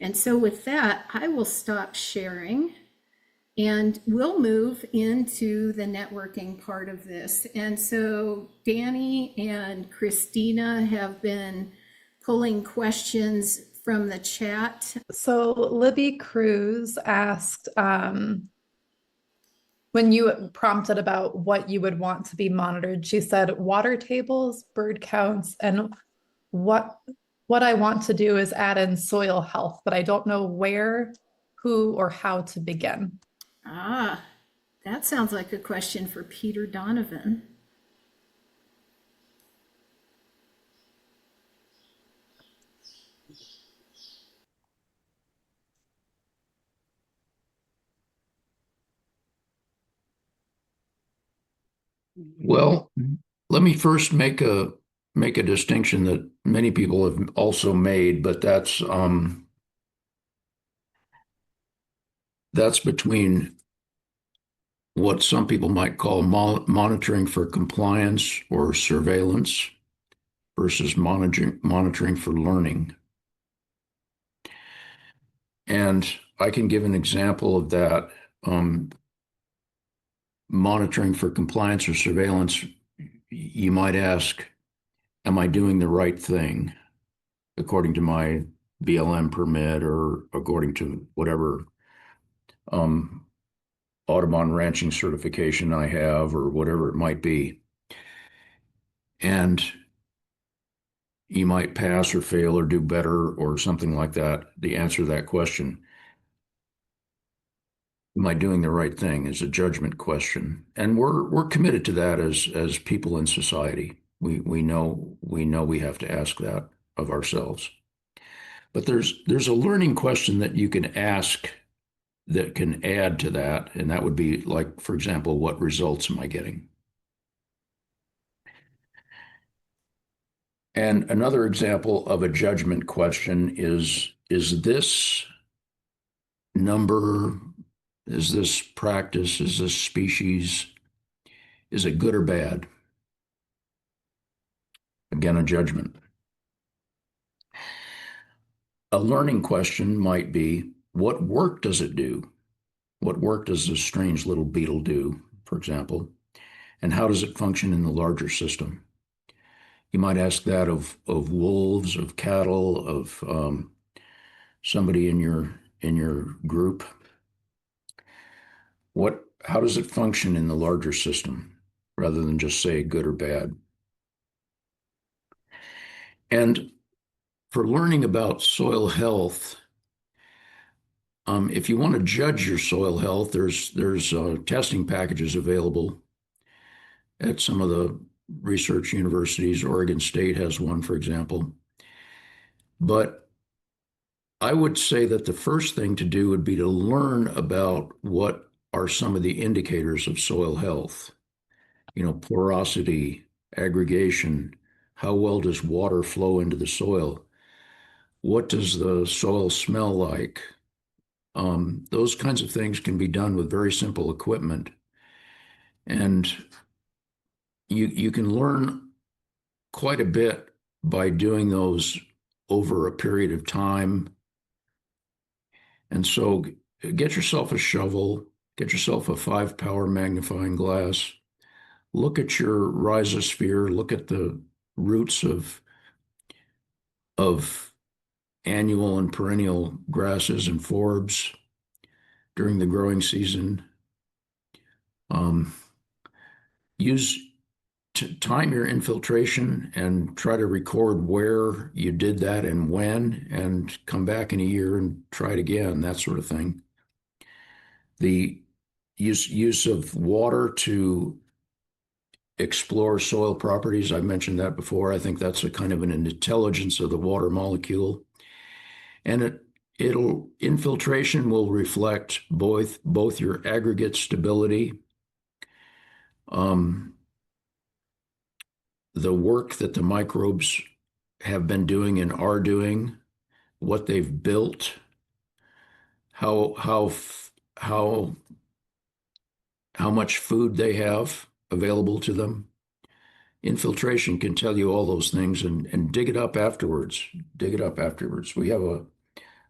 And so with that, I will stop sharing and we'll move into the networking part of this. And so Danny and Christina have been pulling questions from the chat. So Libby Cruz asked, when you prompted about what you would want to be monitored, she said water tables, bird counts, and what I want to do is add in soil health, but I don't know where, who, or how to begin. Ah, that sounds like a question for Peter Donovan. Well, let me first make a distinction that many people have also made, but that's between what some people might call monitoring for compliance or surveillance versus monitoring for learning. And I can give an example of that. Monitoring for compliance or surveillance, you might ask, am I doing the right thing according to my BLM permit or according to whatever Audubon ranching certification I have or whatever it might be? And you might pass or fail or do better or something like that. The answer to that question, am I doing the right thing, is a judgment question. And we're committed to that as people in society. We know we have to ask that of ourselves. But there's a learning question that you can ask that can add to that, and that would be like, for example, what results am I getting? And another example of a judgment question is this number, is this practice, is this species, is it good or bad? Again, a judgment. A learning question might be, what work does it do? What work does this strange little beetle do, for example? And how does it function in the larger system? You might ask that of wolves, of cattle, of somebody in your group. How does it function in the larger system, rather than just say good or bad? And for learning about soil health, if you want to judge your soil health, there's testing packages available at some of the research universities. Oregon State has one, for example. But I would say that the first thing to do would be to learn about what are some of the indicators of soil health. Porosity, aggregation, how well does water flow into the soil? What does the soil smell like? Those kinds of things can be done with very simple equipment. And you can learn quite a bit by doing those over a period of time. And so get yourself a shovel, get yourself a 5-power magnifying glass, look at your rhizosphere, look at the roots of annual and perennial grasses and forbs during the growing season. Use time your infiltration and try to record where you did that and when, and come back in a year and try it again, that sort of thing. The use of water to explore soil properties, I've mentioned that before. I think that's a kind of an intelligence of the water molecule. And infiltration will reflect both your aggregate stability, the work that the microbes have been doing and are doing, what they've built, how much food they have available to them. Infiltration can tell you all those things, and dig it up afterwards. Dig it up afterwards. We have a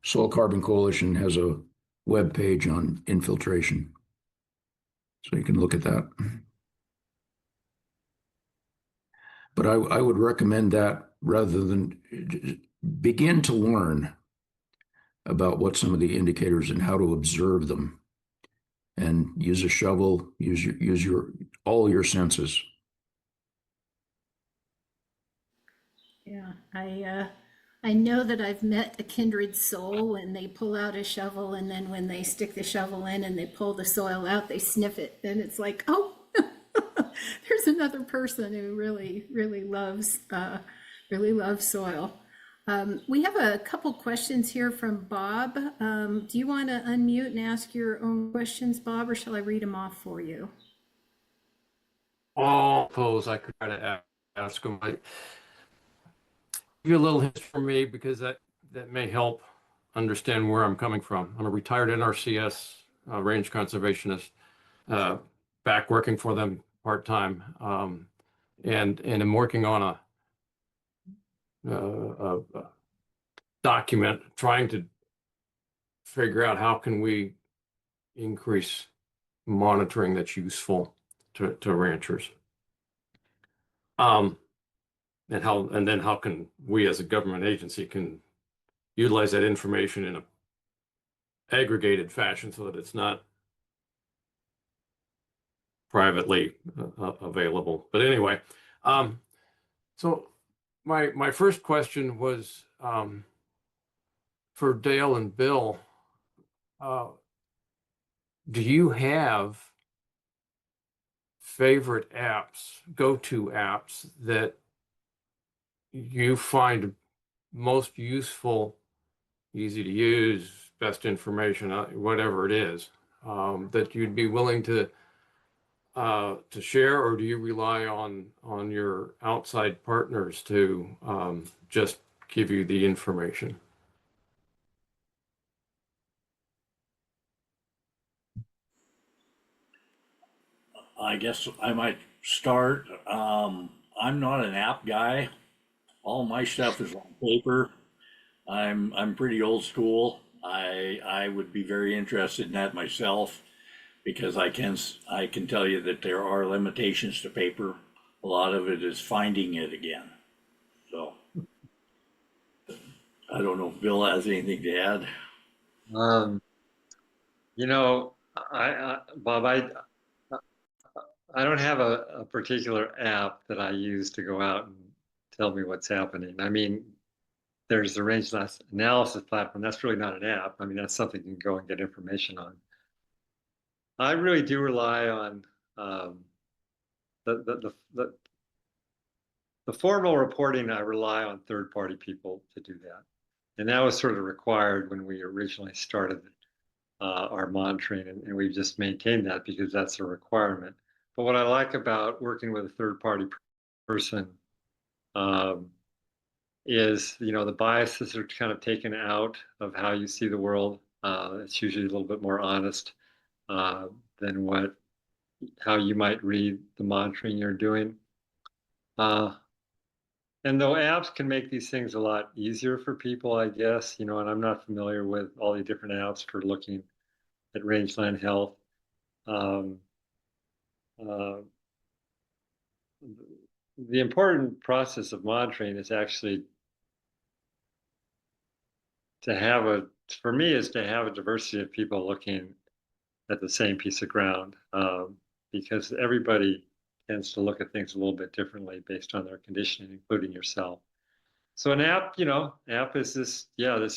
Soil Carbon Coalition has a web page on infiltration, so you can look at that. But I would recommend that rather than begin to learn about what some of the indicators and how to observe them, and use a shovel, use your all your senses. Yeah, I know that I've met a kindred soul when they pull out a shovel, and then when they stick the shovel in and they pull the soil out, they sniff it, and it's like, oh, there's another person who really loves soil. We have a couple questions here from Bob. Do you want to unmute and ask your own questions, Bob, or shall I read them off for you? I suppose I could try to ask them. Give you a little history for me, because that may help understand where I'm coming from. I'm a retired NRCS range conservationist, back working for them part-time, and I'm working on a document trying to figure out how can we increase monitoring that's useful to ranchers. And then how can we as a government agency can utilize that information in a aggregated fashion so that it's not privately available. But anyway, so my first question was for Dale and Bill. Do you have favorite apps, go-to apps that you find most useful, easy to use, best information, whatever it is, that you'd be willing to share, or do you rely on your outside partners to just give you the information? I guess I might start. I'm not an app guy. All my stuff is on paper. I'm pretty old school. I would be very interested in that myself, because I can tell you that there are limitations to paper. A lot of it is finding it again. So I don't know if Bill has anything to add. You know, Bob, I don't have a particular app that I use to go out and tell me what's happening. I mean, there's the range analysis platform. That's really not an app. I mean, that's something you can go and get information on. I really do rely on the formal reporting. I rely on third-party people to do that, and that was sort of required when we originally started our monitoring, and we've just maintained that because that's a requirement. But what I like about working with a third-party person is, you know, the biases are kind of taken out of how you see the world. It's usually a little bit more honest than how you might read the monitoring you're doing. And though apps can make these things a lot easier for people, I guess, you know, and I'm not familiar with all the different apps for looking at rangeland health. The important process of monitoring is actually for me, is to have a diversity of people looking at the same piece of ground, because everybody tends to look at things a little bit differently based on their conditioning, including yourself. So an app, app is this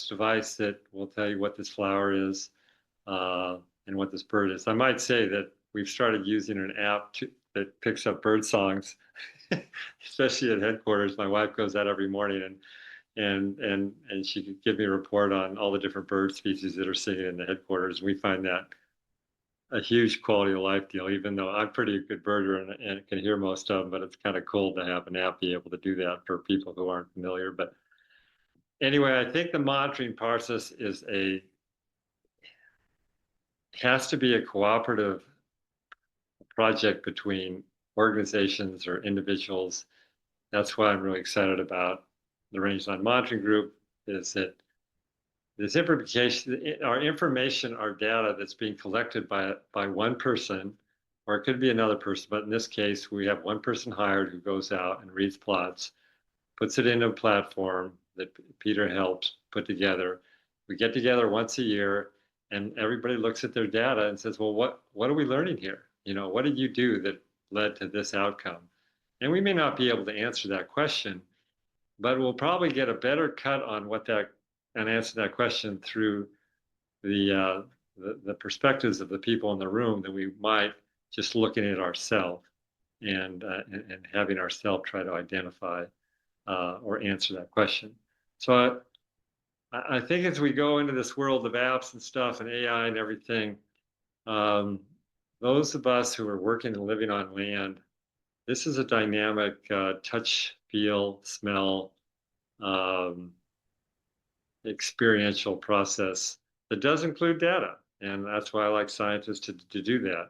device that will tell you what this flower is and what this bird is. I might say that we've started using an app that picks up bird songs, especially at headquarters. My wife goes out every morning and she could give me a report on all the different bird species that are singing in the headquarters. We find that a huge quality of life deal, even though I'm pretty good birder and can hear most of them, but it's kind of cool to have an app be able to do that for people who aren't familiar. But anyway, I think the monitoring process has to be a cooperative project between organizations or individuals. That's why I'm really excited about the Rangeland Monitoring Group, is that this information, our data that's being collected by one person, or it could be another person, but in this case, we have one person hired who goes out and reads plots, puts it into a platform that Peter helped put together. We get together once a year, and everybody looks at their data and says, well, what are we learning here? You know, what did you do that led to this outcome? And we may not be able to answer that question, but we'll probably get a better cut on and answer that question through the perspectives of the people in the room than we might just looking at ourselves and having ourselves try to identify or answer that question. So I think as we go into this world of apps and stuff and AI and everything, those of us who are working and living on land, this is a dynamic touch, feel, smell, experiential process that does include data. And that's why I like scientists to do that.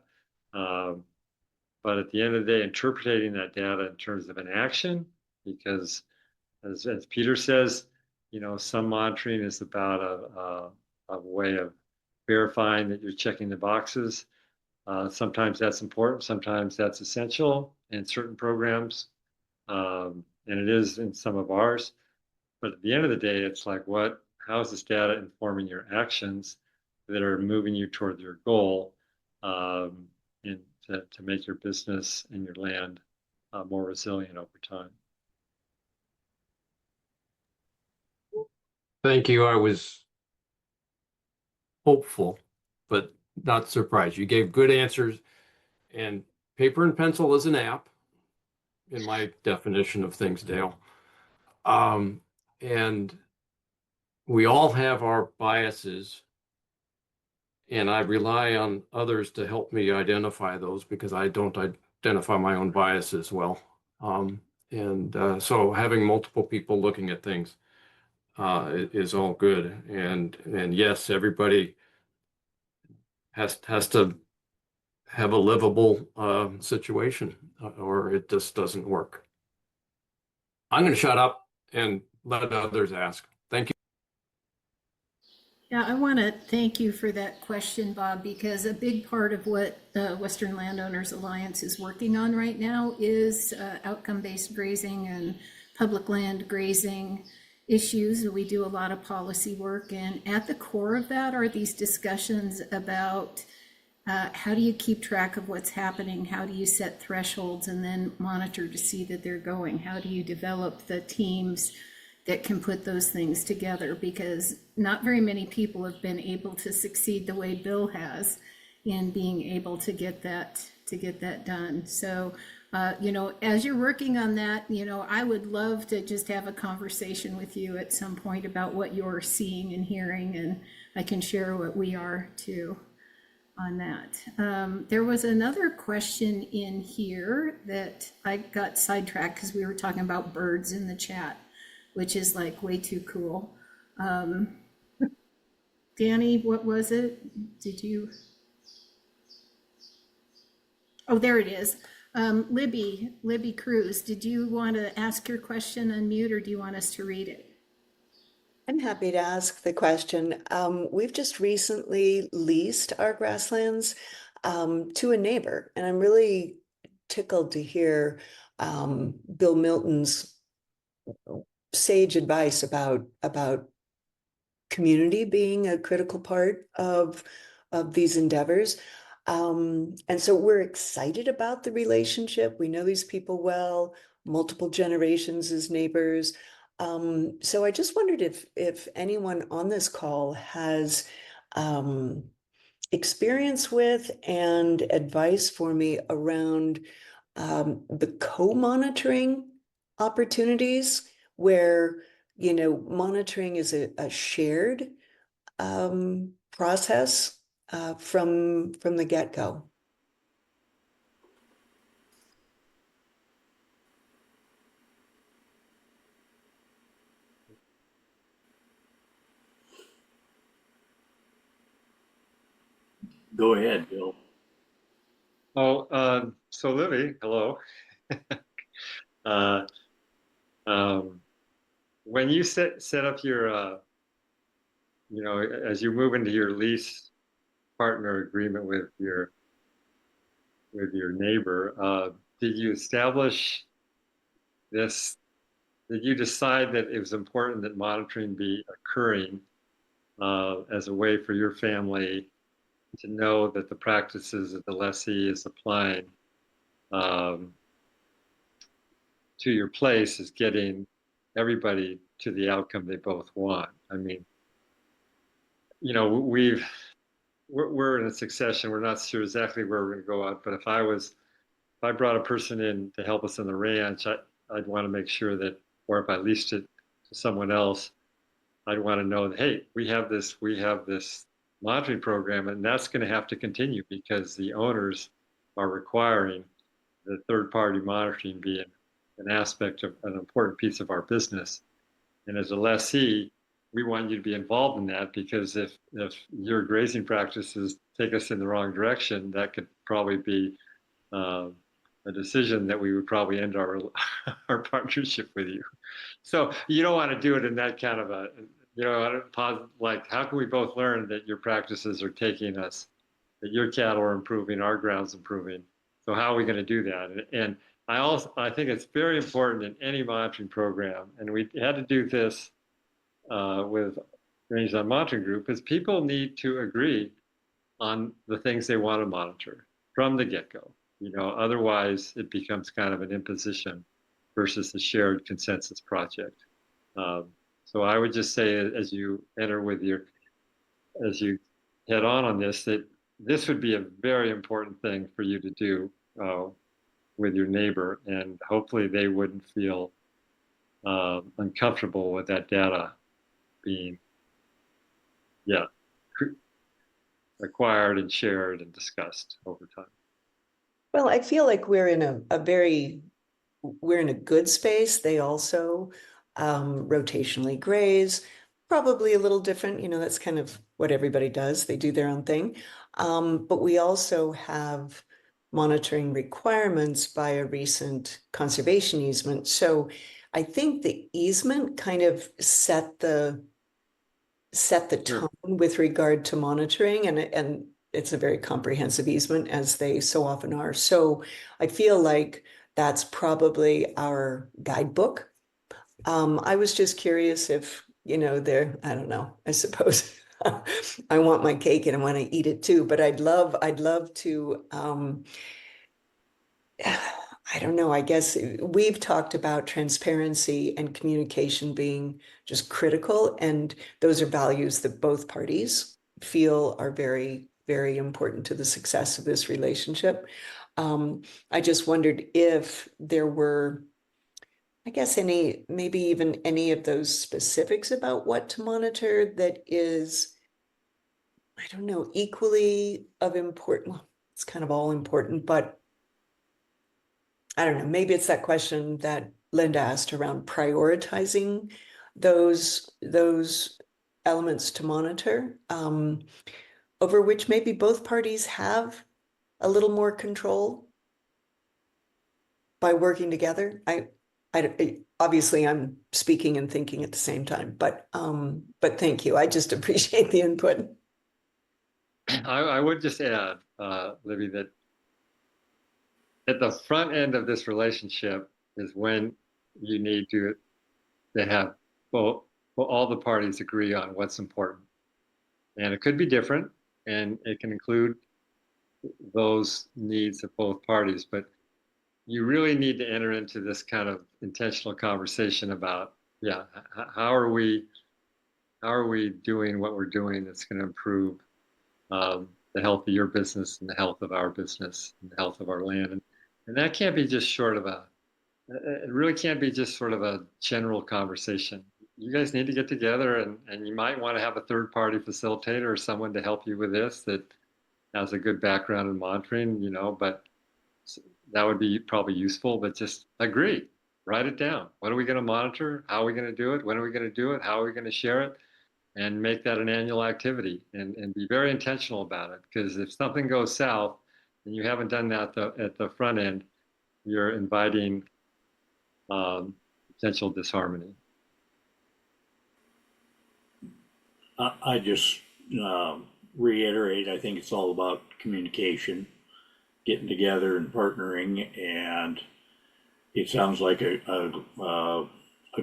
But at the end of the day, interpreting that data in terms of an action, because as Peter says, you know, some monitoring is about a way of verifying that you're checking the boxes. Sometimes that's important, sometimes that's essential in certain programs, and it is in some of ours. But at the end of the day, it's like, how is this data informing your actions that are moving you toward your goal, and to make your business and your land more resilient over time? Thank you. I was hopeful, but not surprised. You gave good answers, and paper and pencil is an app in my definition of things, Dale. And we all have our biases, and I rely on others to help me identify those because I don't identify my own biases well. So having multiple people looking at things is all good. And yes, everybody has to have a livable situation, or it just doesn't work. I'm going to shut up and let others ask. Thank you. Yeah, I want to thank you for that question, Bob, because a big part of what the Western Landowners Alliance is working on right now is outcome-based grazing and public land grazing issues. We do a lot of policy work, and at the core of that are these discussions about how do you keep track of what's happening? How do you set thresholds and then monitor to see that they're going? How do you develop the teams that can put those things together? Because not very many people have been able to succeed the way Bill has in being able to get that done. So, you know, as you're working on that, you know, I would love to just have a conversation with you at some point about what you're seeing and hearing, and I can share what we are too on that. There was another question in here that I got sidetracked because we were talking about birds in the chat, which is like way too cool. Danny, what was it? Did you? Oh, there it is. Libby Cruz, did you want to ask your question on mute, or do you want us to read it? I'm happy to ask the question. We've just recently leased our grasslands to a neighbor, and I'm really tickled to hear Bill Milton's sage advice about community being a critical part of these endeavors. And so we're excited about the relationship. We know these people well, multiple generations as neighbors. So I just wondered if anyone on this call has experience with and advice for me around the co-monitoring opportunities where, you know, monitoring is a shared process from the get-go. Go ahead, Bill. Oh, so Libby, hello. When you set up your you know, as you move into your lease partner agreement with your neighbor, did you establish this? Did you decide that it was important that monitoring be occurring as a way for your family to know that the practices that the lessee is applying um, to your place is getting everybody to the outcome they both want? I mean, you know, we're in a succession. We're not sure exactly where we're going to go out, but if I brought a person in to help us on the ranch, I'd want to make sure that, or if I leased it to someone else, I'd want to know that, hey, we have this monitoring program, and that's going to have to continue because the owners are requiring the third-party monitoring be an aspect of an important piece of our business. And as a lessee, we want you to be involved in that, because if your grazing practices take us in the wrong direction, that could probably be a decision that we would probably end our our partnership with you. So you don't want to do it in that kind of a, you know, like, how can we both learn that your practices are taking us, that your cattle are improving, our ground's improving. So how are we going to do that? And I think it's very important in any monitoring program, and we had to do this with Rangeland Monitoring Group, is people need to agree on the things they want to monitor from the get-go. You know, otherwise it becomes kind of an imposition versus a shared consensus project. So I would just say, as you as you head on this, that this would be a very important thing for you to do with your neighbor, and hopefully they wouldn't feel uncomfortable with that data being, acquired and shared and discussed over time. Well, I feel like we're in we're in a good space. They also rotationally graze, probably a little different. You know, that's kind of what everybody does. They do their own thing. But we also have monitoring requirements by a recent conservation easement. So I think the easement kind of set the Sure. tone with regard to monitoring, and it's a very comprehensive easement, as they so often are. So I feel like that's probably our guidebook. I was just curious if, you know, I don't know, I suppose I want my cake and I want to eat it too, but I'd love to, I don't know, I guess we've talked about transparency and communication being just critical, and those are values that both parties feel are very, very important to the success of this relationship. I just wondered if there were, I guess, maybe even any of those specifics about what to monitor that is, I don't know, equally of important. Well, it's kind of all important, but I don't know, maybe it's that question that Linda asked around prioritizing those elements to monitor, over which maybe both parties have a little more control by working together. Obviously I'm speaking and thinking at the same time, but thank you. I just appreciate the input. I would just add, Libby, that at the front end of this relationship is when you need to have all the parties agree on what's important. And it could be different, and it can include those needs of both parties, but you really need to enter into this kind of intentional conversation about, how are we doing what we're doing that's going to improve the health of your business and the health of our business and the health of our land. And that can't be just it really can't be just sort of a general conversation. You guys need to get together, and you might want to have a third party facilitator or someone to help you with this that has a good background in monitoring, you know, but that would be probably useful, but just agree, write it down. What are we going to monitor? How are we going to do it? When are we going to do it? How are we going to share it? And make that an annual activity, and be very intentional about it. Because if something goes south and you haven't done that at the front end, you're inviting potential disharmony. I just reiterate, I think it's all about communication, getting together and partnering, and it sounds like a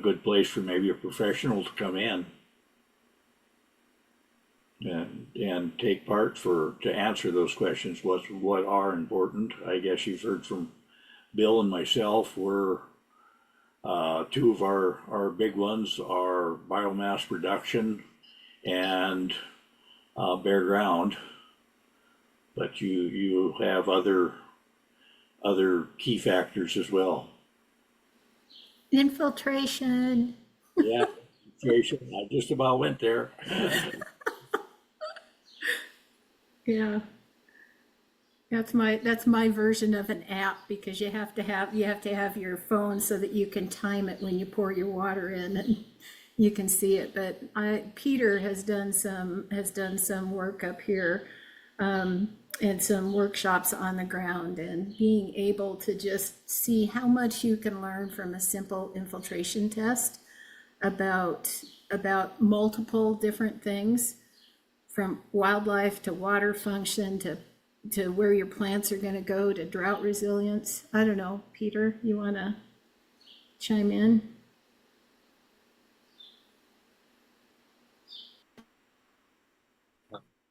good place for maybe a professional to come in and take part to answer those questions. What are important? I guess you've heard from Bill and myself. We're two of our big ones are biomass production and bare ground, but you have other key factors as well. Infiltration. Yeah, Jason, I just about went there. Yeah. That's my version of an app, because you have to have your phone so that you can time it when you pour your water in and you can see it. But Peter has done some work up here, and some workshops on the ground, and being able to just see how much you can learn from a simple infiltration test about multiple different things, from wildlife to water function to where your plants are going to go to drought resilience. I don't know, Peter, you want to chime in?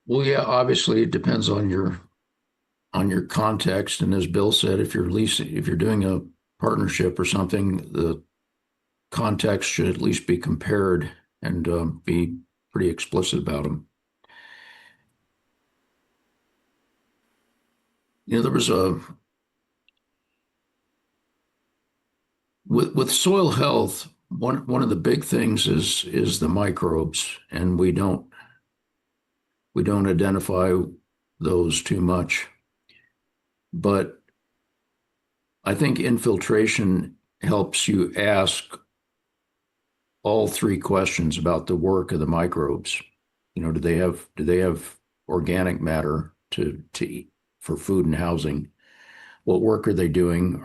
Well, yeah, obviously it depends on your context. And as Bill said, if you're doing a partnership or something, the context should at least be compared and be pretty explicit about them. There was with soil health, one of the big things is the microbes, and we don't identify those too much. But I think infiltration helps you ask all three questions about the work of the microbes. Do they have organic matter to eat for food and housing? What work are they doing?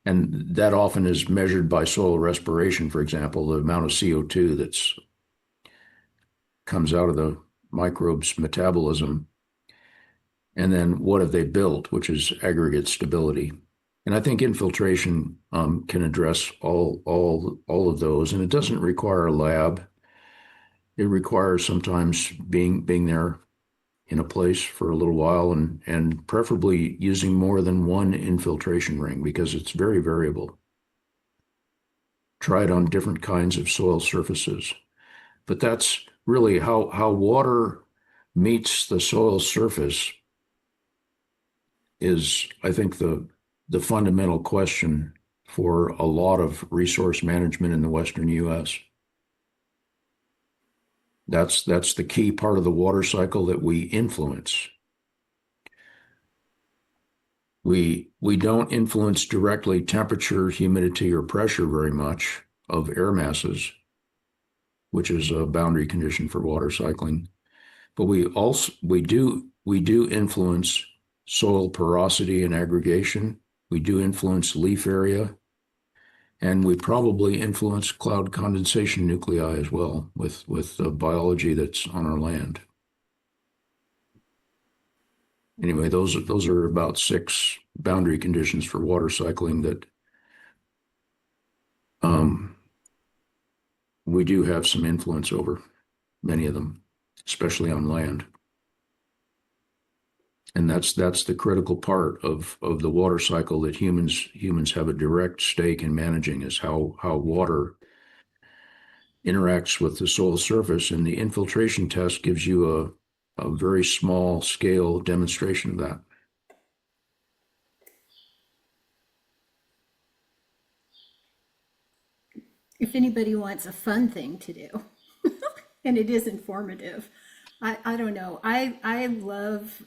And that often is measured by soil respiration, for example, the amount of CO2 that's comes out of the microbes' metabolism. And then what have they built, which is aggregate stability. And I think infiltration can address all of those, and it doesn't require a lab. It requires sometimes being there in a place for a little while, and preferably using more than one infiltration ring, because it's very variable. Try it on different kinds of soil surfaces. But that's really how water meets the soil surface is, I think, the fundamental question for a lot of resource management in the Western U.S. That's the key part of the water cycle that we influence. We don't influence directly temperature, humidity, or pressure very much of air masses, which is a boundary condition for water cycling. But we do influence soil porosity and aggregation. We do influence leaf area, and we probably influence cloud condensation nuclei as well with the biology that's on our land. Anyway, those are about 6 boundary conditions for water cycling that we do have some influence over, many of them, especially on land. And that's the critical part of the water cycle that humans have a direct stake in managing, is how water interacts with the soil surface. And the infiltration test gives you a very small scale demonstration of that. If anybody wants a fun thing to do, and it is informative, I don't know. I love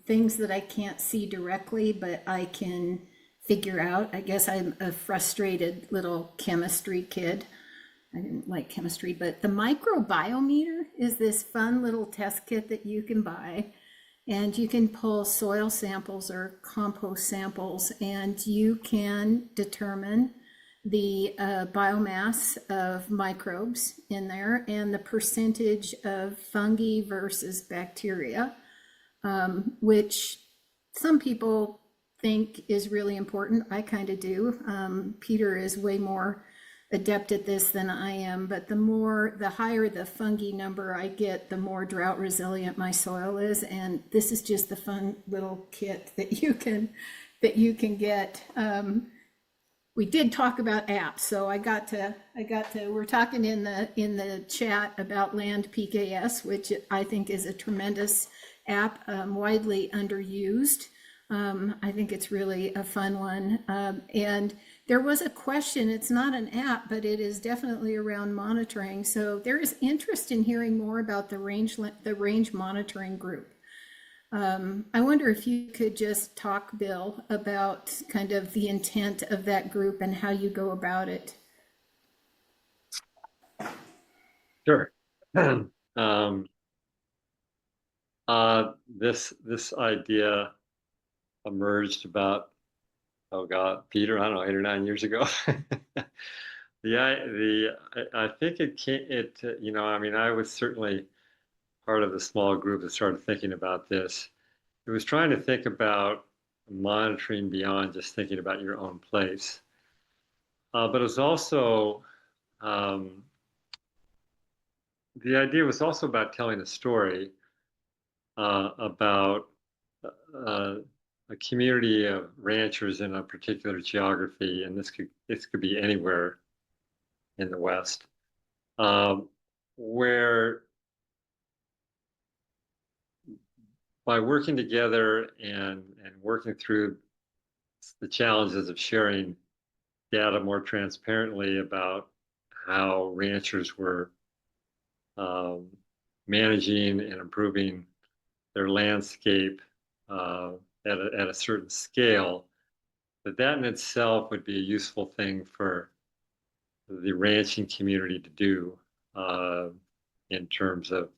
things that I can't see directly, but I can figure out. I guess I'm a frustrated little chemistry kid. I didn't like chemistry, but the microbiometer is this fun little test kit that you can buy, and you can pull soil samples or compost samples, and you can determine the biomass of microbes in there and the percentage of fungi versus bacteria, which some people think is really important. I kind of do. Peter is way more adept at this than I am, but the higher the fungi number I get, the more drought resilient my soil is. And this is just the fun little kit that you can get. We did talk about apps, so we're talking in the chat about Land PKS, which I think is a tremendous app, widely underused. I think it's really a fun one. And there was a question, it's not an app, but it is definitely around monitoring. So there is interest in hearing more about the range monitoring group. I wonder if you could just talk, Bill, about kind of the intent of that group and how you go about it. Sure. This idea emerged about, oh God, Peter, I don't know, 8 or 9 years ago. I think I mean, I was certainly part of the small group that started thinking about this. It was trying to think about monitoring beyond just thinking about your own place. But it was also, the idea was also about telling a story about a community of ranchers in a particular geography, and this could be anywhere in the West, where by working together and working through the challenges of sharing data more transparently about how ranchers were managing and improving their landscape at a certain scale, that in itself would be a useful thing for the ranching community to do in terms of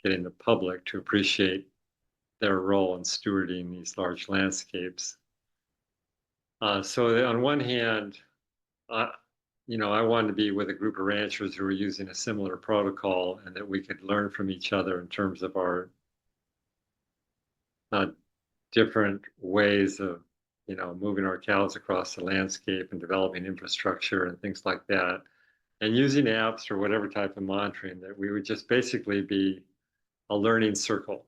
getting the public to appreciate their role in stewarding these large landscapes. So on one hand, I wanted to be with a group of ranchers who were using a similar protocol and that we could learn from each other in terms of our different ways of, moving our cows across the landscape and developing infrastructure and things like that. And using apps or whatever type of monitoring, that we would just basically be a learning circle,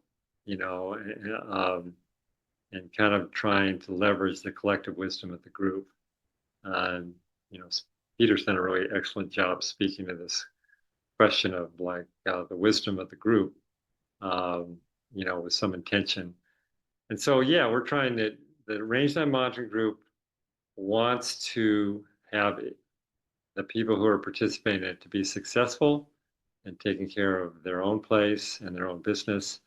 and kind of trying to leverage the collective wisdom of the group. Peter's done a really excellent job speaking to this question of the wisdom of the group, with some intention. And so, we're trying to, the rangeland monitoring group wants to have the people who are participating in it to be successful and taking care of their own place and their own business.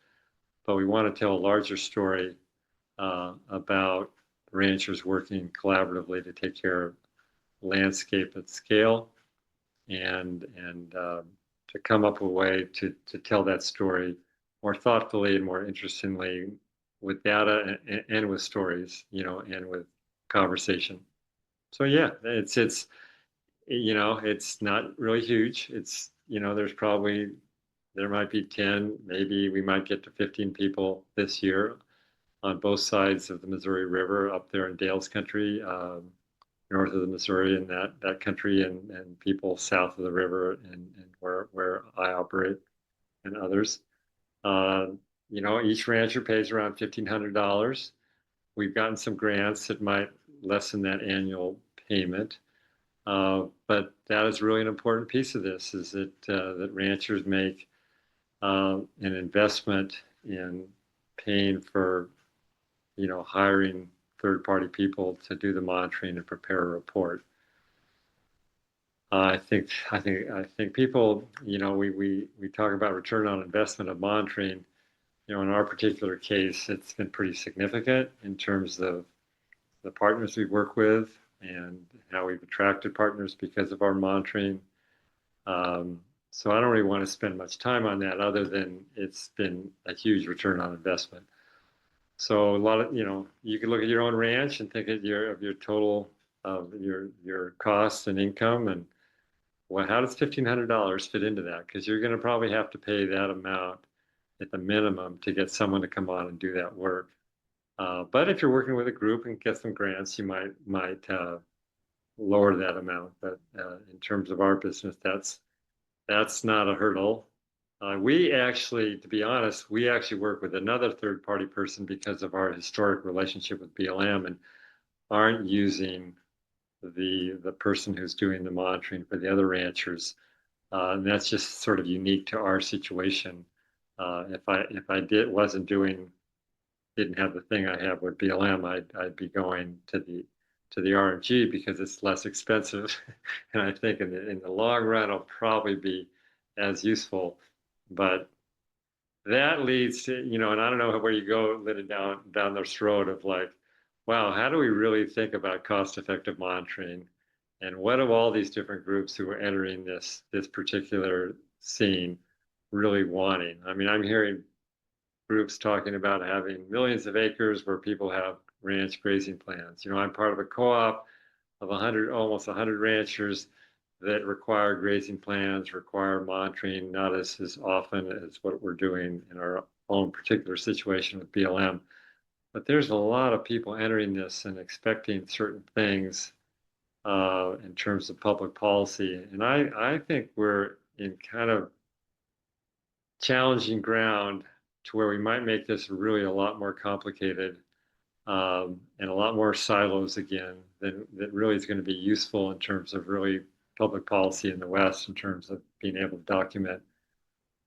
But we want to tell a larger story about ranchers working collaboratively to take care of landscape at scale and to come up with a way to tell that story more thoughtfully and more interestingly with data and with stories, and with conversation. So it's not really huge. It's, there might be 10, maybe we might get to 15 people this year on both sides of the Missouri River up there in Dale's country, north of the Missouri and that country, and people south of the river and where I operate and others. Each rancher pays around $1,500. We've gotten some grants that might lessen that annual payment. But that is really an important piece of this, is that ranchers make an investment in paying for, hiring third-party people to do the monitoring and prepare a report. I think people, we talk about return on investment of monitoring. In our particular case, it's been pretty significant in terms of the partners we work with and how we've attracted partners because of our monitoring. So I don't really want to spend much time on that, other than it's been a huge return on investment. So a lot of, you can look at your own ranch and think of your total of your costs and income, and how does $1,500 fit into that? Because you're going to probably have to pay that amount at the minimum to get someone to come on and do that work. But if you're working with a group and get some grants, you might lower that amount. But in terms of our business, that's not a hurdle. We actually, to be honest, we actually work with another third-party person because of our historic relationship with BLM, and aren't using the person who's doing the monitoring for the other ranchers. And that's just sort of unique to our situation. If I didn't have the thing I have with BLM, I'd be going to the RNG because it's less expensive, and I think in the long run it'll probably be as useful. But that leads to, and I don't know where you go, Linda, down this road of like, wow, how do we really think about cost-effective monitoring, and what do all these different groups who are entering this particular scene really wanting? I mean, I'm hearing groups talking about having millions of acres where people have ranch grazing plans. I'm part of a co-op of almost 100 ranchers that require grazing plans, require monitoring, not as often as what we're doing in our own particular situation with BLM. But there's a lot of people entering this and expecting certain things in terms of public policy. And I think we're in kind of challenging ground to where we might make this really a lot more complicated and a lot more silos again that really is going to be useful in terms of really public policy in the West in terms of being able to document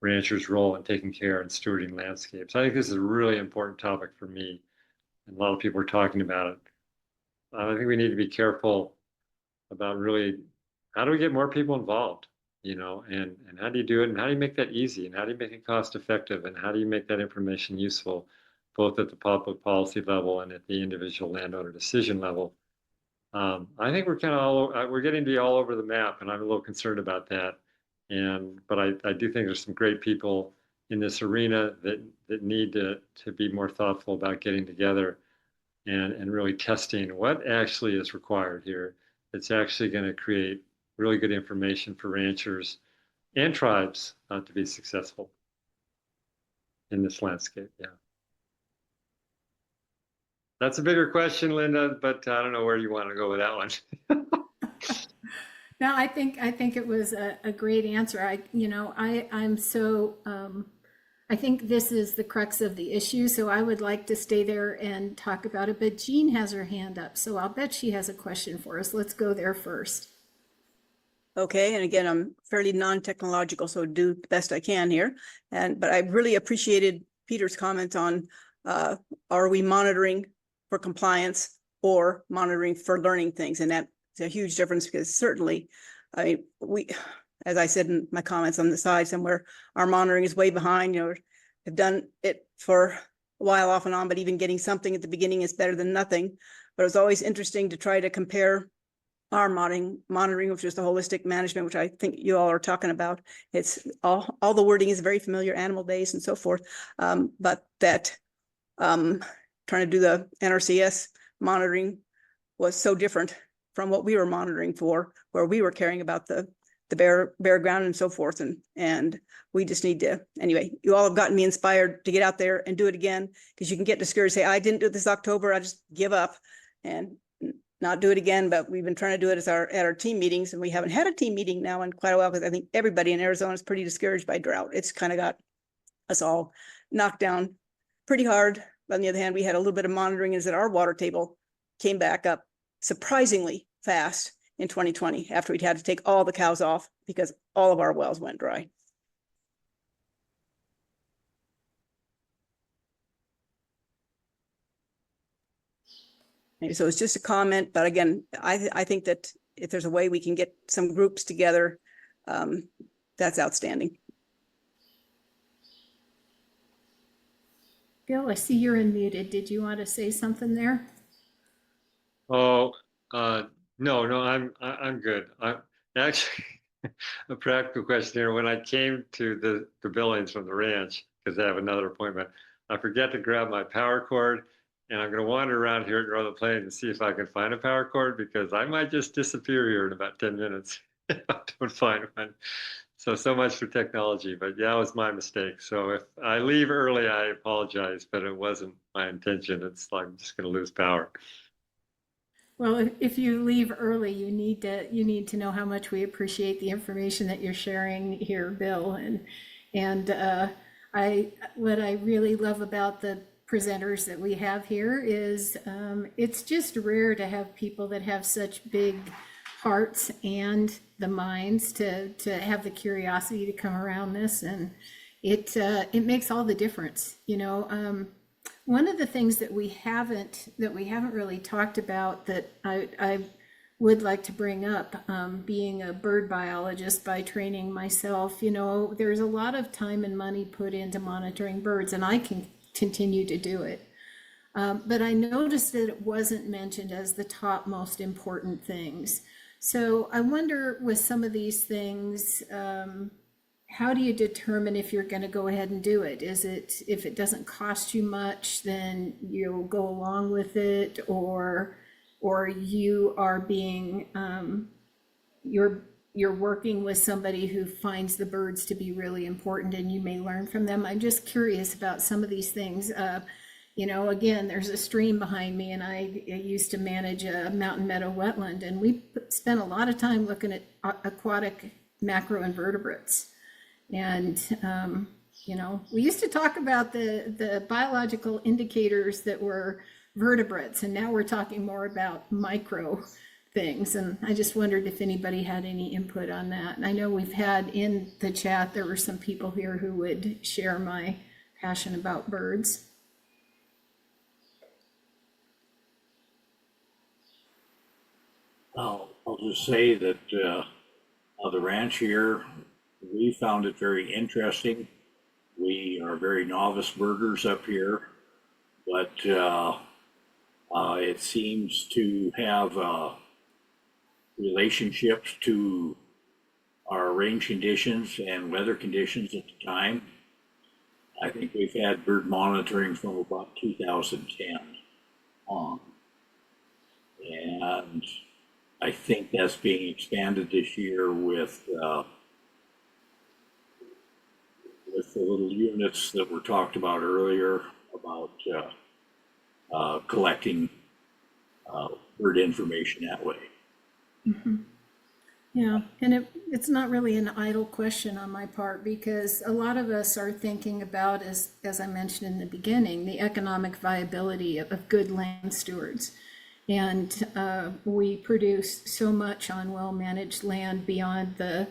ranchers' role in taking care and stewarding landscapes. I think this is a really important topic for me, and a lot of people are talking about it. I think we need to be careful about really how do we get more people involved, and how do you do it, and how do you make that easy, and how do you make it cost effective, and how do you make that information useful, both at the public policy level and at the individual landowner decision level. I think we're kind of we're getting to be all over the map, and I'm a little concerned about that. But I do think there's some great people in this arena that need to be more thoughtful about getting together and really testing what actually is required here. It's actually going to create really good information for ranchers and tribes to be successful in this landscape. Yeah. That's a bigger question, Linda, but I don't know where you want to go with that one. No, I think it was a great answer. I think this is the crux of the issue, so I would like to stay there and talk about it. But Jean has her hand up, so I'll bet she has a question for us. Let's go there first. Okay, and again, I'm fairly non-technological, so do the best I can here. But I really appreciated Peter's comment on are we monitoring for compliance or monitoring for learning things? And that's a huge difference, because certainly, I mean, we, as I said in my comments on the side somewhere, our monitoring is way behind. Have done it for a while off and on, but even getting something at the beginning is better than nothing. But it's always interesting to try to compare our monitoring, which is the holistic management, which I think you all are talking about. It's all the wording is very familiar, animal days and so forth. But that trying to do the NRCS monitoring was so different from what we were monitoring for, where we were caring about the bare ground and so forth. And we just need to, anyway, you all have gotten me inspired to get out there and do it again, because you can get discouraged, say, I didn't do it this October, I just give up and not do it again. But we've been trying to do it at our team meetings, and we haven't had a team meeting now in quite a while, because I think everybody in Arizona is pretty discouraged by drought. It's kind of got us all knocked down pretty hard. But on the other hand, we had a little bit of monitoring, is that our water table came back up surprisingly fast in 2020 after we'd had to take all the cows off because all of our wells went dry. So it's just a comment, but again, I think that if there's a way we can get some groups together, that's outstanding. Bill, I see you're unmuted. Did you want to say something there? Oh, no, I'm good. I actually a practical question here. When I came to the Billings from the ranch, because I have another appointment, I forget to grab my power cord, and I'm going to wander around here at Northern Plains and see if I can find a power cord, because I might just disappear here in about 10 minutes if I don't find one. So much for technology, but yeah, it was my mistake. So if I leave early, I apologize, but it wasn't my intention. It's like I'm just going to lose power. Well, if you leave early, you need to know how much we appreciate the information that you're sharing here, Bill. What I really love about the presenters that we have here is it's just rare to have people that have such big hearts and the minds to have the curiosity to come around this, and it makes all the difference, you know. One of the things that we haven't really talked about that I would like to bring up, being a bird biologist by training myself, you know, there's a lot of time and money put into monitoring birds, and I can continue to do it. But I noticed that it wasn't mentioned as the top most important things. So I wonder, with some of these things, how do you determine if you're going to go ahead and do it? Is it, if it doesn't cost you much, then you'll go along with it, or you are being, you're working with somebody who finds the birds to be really important and you may learn from them? I'm just curious about some of these things. You know, again, there's a stream behind me, and I used to manage a mountain meadow wetland, and we spent a lot of time looking at aquatic macroinvertebrates. And, you know, we used to talk about the biological indicators that were vertebrates, and now we're talking more about micro things. And I just wondered if anybody had any input on that. And I know we've had in the chat, there were some people here who would share my passion about birds. I'll just say that the ranch here, we found it very interesting. We are very novice birders up here, but it seems to have relationships to our range conditions and weather conditions at the time. I think we've had bird monitoring from about 2010 on. And I think that's being expanded this year with the little units that were talked about earlier about collecting bird information that way. Mm-hmm. Yeah, and it's not really an idle question on my part, because a lot of us are thinking about, as I mentioned in the beginning, the economic viability of good land stewards. And we produce so much on well-managed land beyond the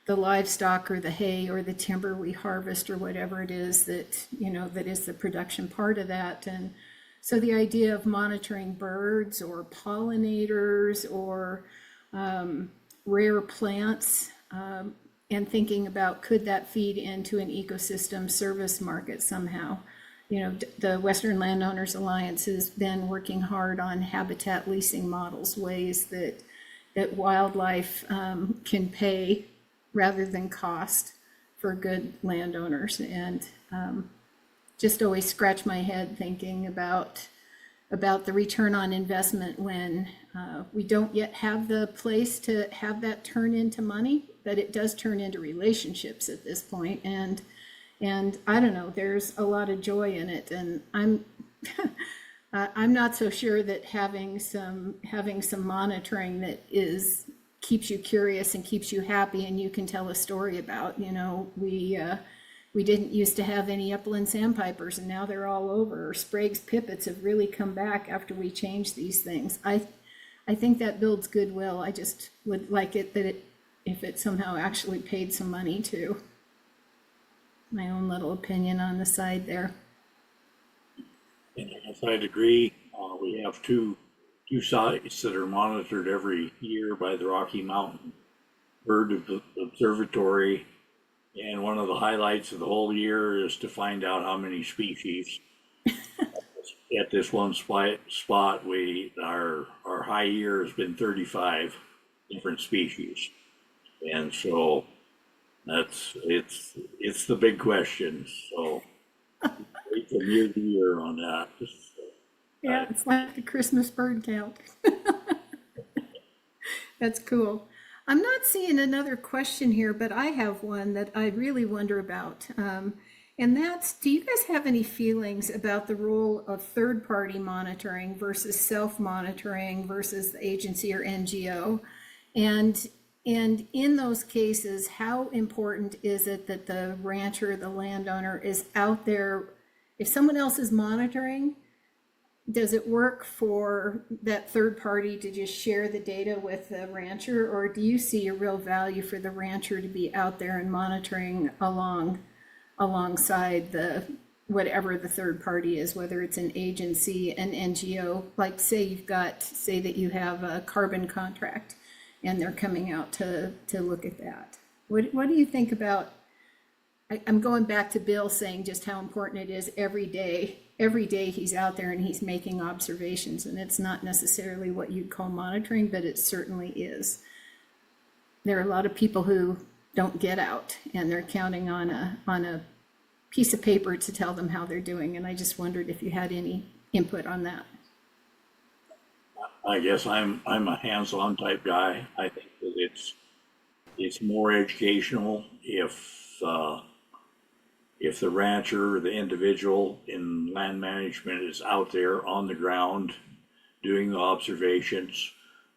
livestock or the hay or the timber we harvest or whatever it is that, you know, that is the production part of that. And so the idea of monitoring birds or pollinators or rare plants, and thinking about, could that feed into an ecosystem service market somehow? You know, the Western Landowners Alliance has been working hard on habitat leasing models, ways that wildlife can pay rather than cost for good landowners. And just always scratch my head thinking about the return on investment when we don't yet have the place to have that turn into money, but it does turn into relationships at this point. And I don't know, there's a lot of joy in it. And I'm I'm not so sure that having some monitoring that keeps you curious and keeps you happy and you can tell a story about. You know, we didn't used to have any upland sandpipers, and now they're all over. Or Sprague's pipits have really come back after we changed these things. I think that builds goodwill. I just would like it that if it somehow actually paid some money too. My own little opinion on the side there. And I guess I'd agree. We have two sites that are monitored every year by the Rocky Mountain Bird Observatory. And one of the highlights of the whole year is to find out how many species. At this one spot, our high year has been 35 different species. And so it's the big question. So wait from year to year on that. Yeah, it's like the Christmas bird count. That's cool. I'm not seeing another question here, but I have one that I really wonder about. And that's, do you guys have any feelings about the role of third-party monitoring versus self-monitoring versus the agency or NGO? And in those cases, how important is it that the rancher, the landowner is out there? If someone else is monitoring, does it work for that third party to just share the data with the rancher, or do you see a real value for the rancher to be out there and monitoring alongside the whatever the third party is, whether it's an agency, an NGO, like say that you have a carbon contract and they're coming out to look at that? What do you think about, I'm going back to Bill saying just how important it is every day he's out there and he's making observations, and it's not necessarily what you'd call monitoring, but it certainly is. There are a lot of people who don't get out and they're counting on a piece of paper to tell them how they're doing, and I just wondered if you had any input on that. I guess I'm a hands-on type guy. I think that it's more educational if the rancher, the individual in land management is out there on the ground doing the observations.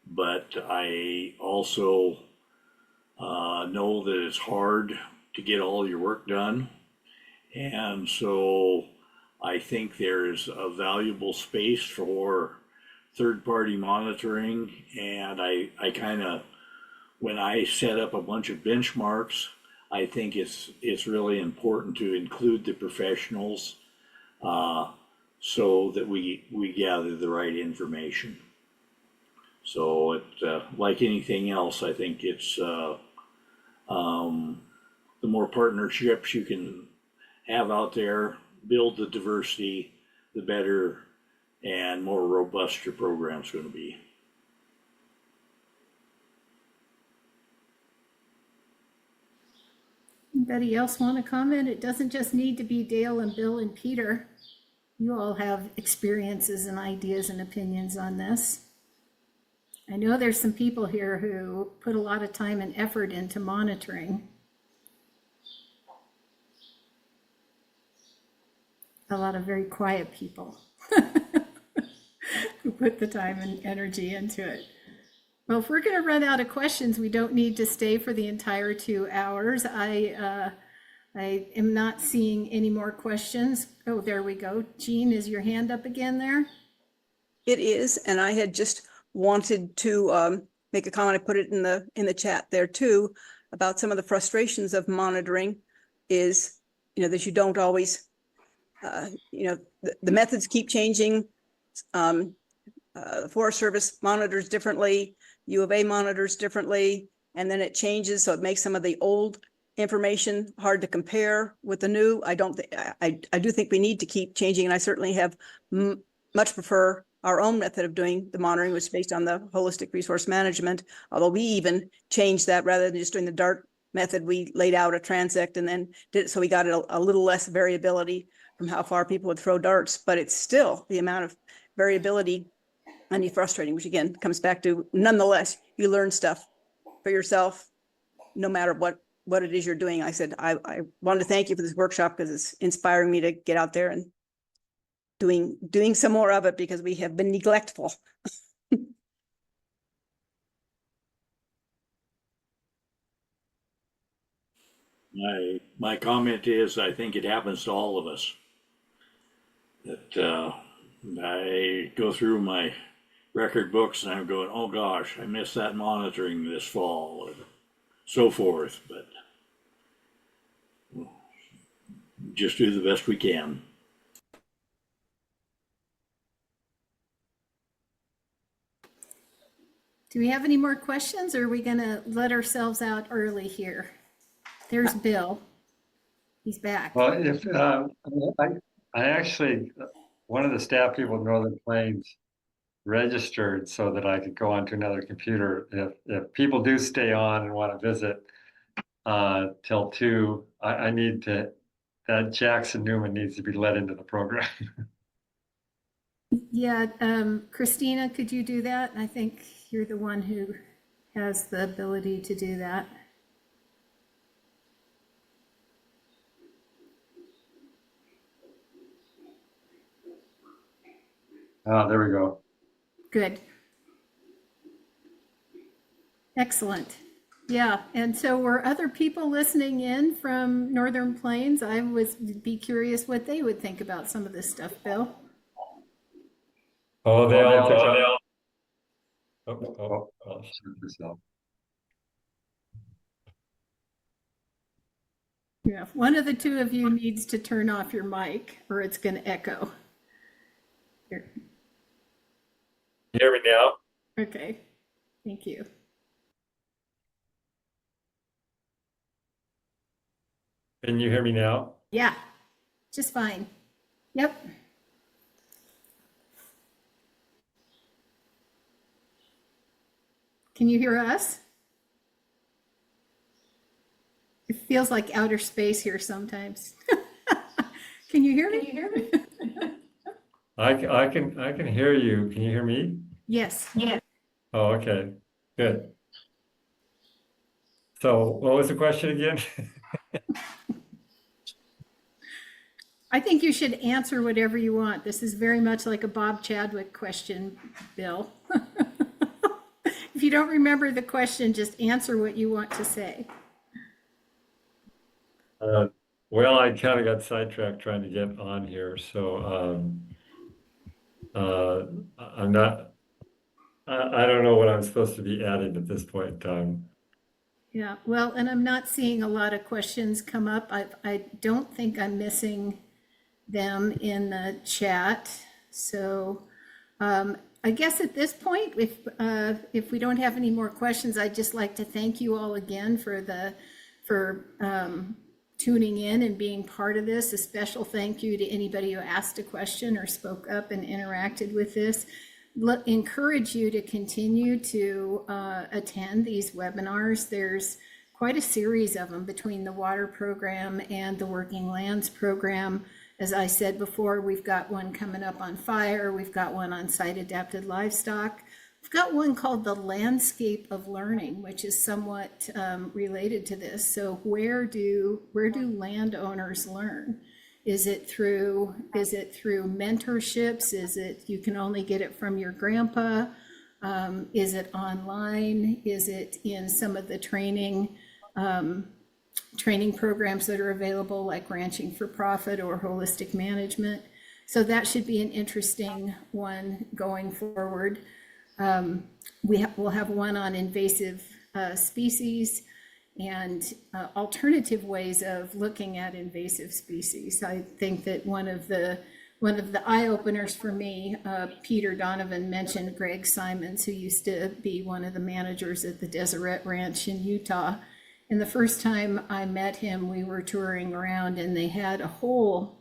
But I also know that it's hard to get all your work done. And so I think there's a valuable space for third-party monitoring. And I kind of, when I set up a bunch of benchmarks, I think it's really important to include the professionals so that we gather the right information. So it, like anything else, I think it's the more partnerships you can have out there, build the diversity, the better and more robust your program's going to be. Anybody else want to comment? It doesn't just need to be Dale and Bill and Peter. You all have experiences and ideas and opinions on this. I know there's some people here who put a lot of time and effort into monitoring. A lot of very quiet people who put the time and energy into it. Well, if we're going to run out of questions, we don't need to stay for the entire 2 hours. I am not seeing any more questions. Oh, there we go. Jean, is your hand up again there? It is, and I had just wanted to make a comment. I put it in the chat there too, about some of the frustrations of monitoring is, that you don't always, the methods keep changing. The Forest Service monitors differently, U of A monitors differently, and then it changes. So it makes some of the old information hard to compare with the new. I do think we need to keep changing, and I certainly have much prefer our own method of doing the monitoring, which is based on the holistic resource management. Although we even changed that, rather than just doing the DART method, we laid out a transect and then did it so we got a little less variability from how far people would throw darts. But it's still the amount of variability and be frustrating, which again comes back to, nonetheless, you learn stuff for yourself, no matter what it is you're doing. I said, I wanted to thank you for this workshop because it's inspiring me to get out there and doing some more of it, because we have been neglectful. My comment is, I think it happens to all of us. That I go through my record books and I'm going, oh gosh, I missed that monitoring this fall, and so forth. But just do the best we can. Do we have any more questions, or are we going to let ourselves out early here? There's Bill. He's back. Well, if I actually, one of the staff people in Northern Plains registered so that I could go onto another computer. If people do stay on and want to visit till 2, I need to, that Jackson Newman needs to be let into the program. Yeah, Christina, could you do that? I think you're the one who has the ability to do that. There we go. Good. Excellent. Yeah, and so were other people listening in from Northern Plains? I would be curious what they would think about some of this stuff, Bill. Oh, they all took up. I'll shut this off. Yeah, one of the two of you needs to turn off your mic or it's going to echo. Here. You hear me now? Okay, thank you. Can you hear me now? Yeah, just fine. Yep. Can you hear us? It feels like outer space here sometimes. Can you hear me? I can hear you. Can you hear me? Yes. Oh, okay, good. So what was the question again? I think you should answer whatever you want. This is very much like a Bob Chadwick question, Bill. If you don't remember the question, just answer what you want to say. Well, I kind of got sidetracked trying to get on here, so I'm not. I don't know what I'm supposed to be adding at this point in time. Yeah, well, and I'm not seeing a lot of questions come up. I don't think I'm missing them in the chat. So I guess at this point, if we don't have any more questions, I'd just like to thank you all again for tuning in and being part of this. A special thank you to anybody who asked a question or spoke up and interacted with this. Encourage you to continue to attend these webinars. There's quite a series of them between the water program and the working lands program. As I said before, we've got one coming up on fire. We've got one on site adapted livestock. We've got one called the landscape of learning, which is somewhat related to this. So where do landowners learn? Is it through mentorships? Is it you can only get it from your grandpa? Is it online? Is it in some of the training programs that are available, like Ranching for Profit or Holistic Management? So that should be an interesting one going forward. We'll have one on invasive species and alternative ways of looking at invasive species. I think that one of the eye-openers for me, Peter Donovan mentioned Greg Simons, who used to be one of the managers at the Deseret Ranch in Utah. And the first time I met him, we were touring around and they had a whole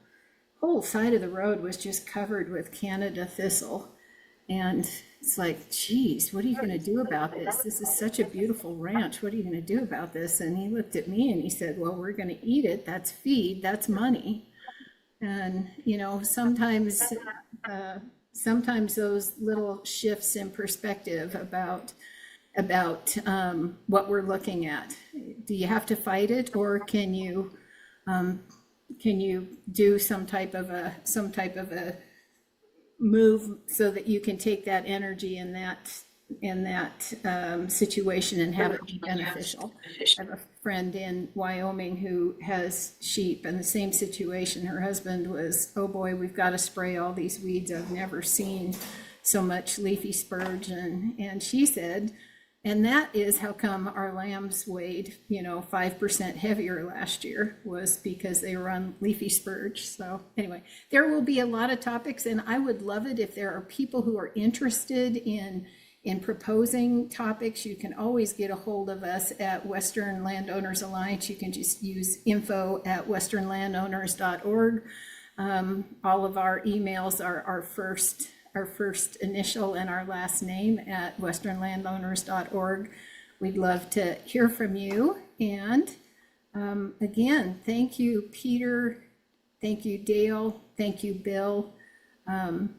side of the road was just covered with Canada thistle. And it's like, geez, what are you going to do about this? This is such a beautiful ranch. What are you going to do about this? And he looked at me and he said, well, we're going to eat it. That's feed. That's money. And, you know, sometimes those little shifts in perspective about what we're looking at. Do you have to fight it, or can you do some type of a move so that you can take that energy in that situation and have it be beneficial? I have a friend in Wyoming who has sheep in the same situation. Her husband was, oh boy, we've got to spray all these weeds. I've never seen so much leafy spurge. And she said, and that is how come our lambs weighed, 5% heavier last year, was because they were on leafy spurge. So anyway, there will be a lot of topics, and I would love it if there are people who are interested in proposing topics. You can always get a hold of us at Western Landowners Alliance. You can just use info@westernlandowners.org. All of our emails are our first initial and our last name at westernlandowners.org. We'd love to hear from you. And again, thank you, Peter. Thank you, Dale. Thank you, Bill.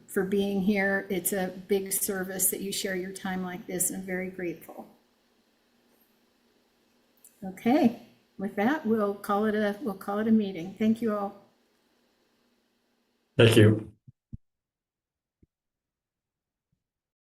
for being here. It's a big service that you share your time like this, and I'm very grateful. Okay, with that, we'll call it a meeting. Thank you all. Thank you.